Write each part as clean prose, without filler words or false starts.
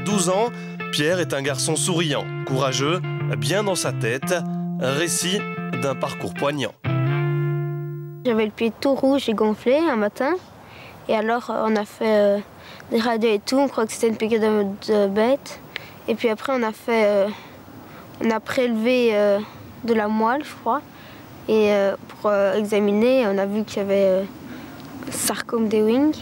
À 12 ans, Pierre est un garçon souriant, courageux, bien dans sa tête. Récit d'un parcours poignant. J'avais le pied tout rouge et gonflé un matin. Et alors, on a fait des radios et tout. On croit que c'était une piqûre de bête. Et puis après, on a prélevé de la moelle, je crois. Et pour examiner, on a vu qu'il y avait sarcome des Ewing.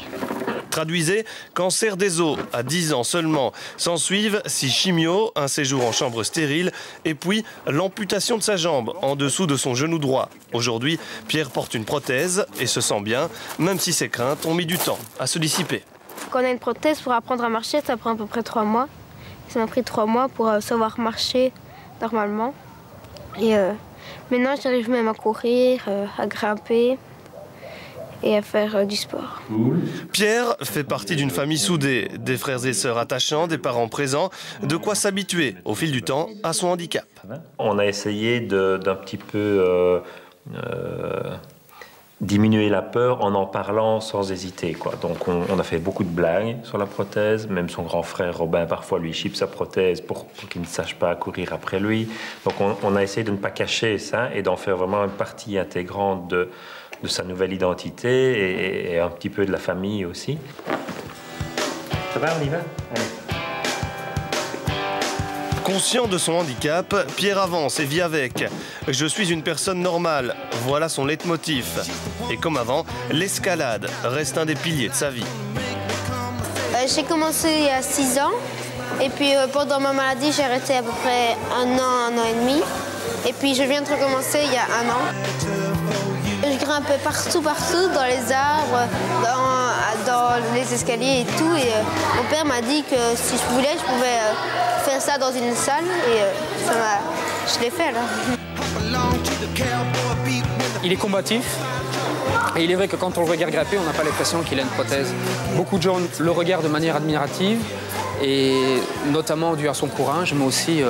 Traduisez, cancer des os à 10 ans seulement. S'ensuivent 6 chimios, un séjour en chambre stérile et puis l'amputation de sa jambe en dessous de son genou droit. Aujourd'hui, Pierre porte une prothèse et se sent bien, même si ses craintes ont mis du temps à se dissiper. Quand on a une prothèse, pour apprendre à marcher, ça prend à peu près 3 mois. Ça m'a pris 3 mois pour savoir marcher normalement. Et maintenant, j'arrive même à courir, à grimper et à faire du sport. Pierre fait partie d'une famille soudée, des frères et sœurs attachants, des parents présents, de quoi s'habituer au fil du temps à son handicap. On a essayé d'un petit peu diminuer la peur en parlant sans hésiter, quoi. Donc on a fait beaucoup de blagues sur la prothèse, même son grand frère Robin parfois lui chipe sa prothèse pour qu'il ne sache pas courir après lui. Donc on a essayé de ne pas cacher ça et d'en faire vraiment une partie intégrante de sa nouvelle identité et un petit peu de la famille aussi. Ça va, on y va? Allez. Conscient de son handicap, Pierre avance et vit avec. Je suis une personne normale, voilà son leitmotiv. Et comme avant, l'escalade reste un des piliers de sa vie. J'ai commencé il y a 6 ans. Et puis pendant ma maladie, j'ai arrêté à peu près 1 an et demi. Et puis je viens de recommencer il y a 1 an. Je grimpais partout, dans les arbres, dans les escaliers et tout. Et mon père m'a dit que si je voulais, je pouvais faire ça dans une salle. Et je l'ai fait alors. Il est combatif. Et il est vrai que quand on le regarde grimper, on n'a pas l'impression qu'il a une prothèse. Beaucoup de gens le regardent de manière admirative. Et notamment dû à son courage, mais aussi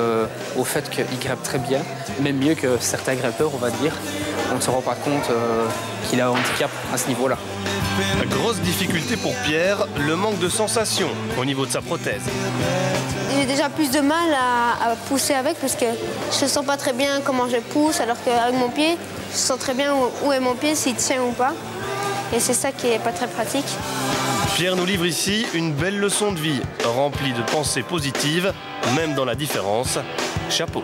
au fait qu'il grimpe très bien, même mieux que certains grimpeurs, on va dire. On ne se rend pas compte qu'il a un handicap à ce niveau-là. Grosse difficulté pour Pierre, le manque de sensation au niveau de sa prothèse. J'ai déjà plus de mal à pousser avec parce que je ne sens pas très bien comment je pousse, alors qu'avec mon pied, je sens très bien où est mon pied, s'il tient ou pas. Et c'est ça qui n'est pas très pratique. Pierre nous livre ici une belle leçon de vie, remplie de pensées positives, même dans la différence. Chapeau.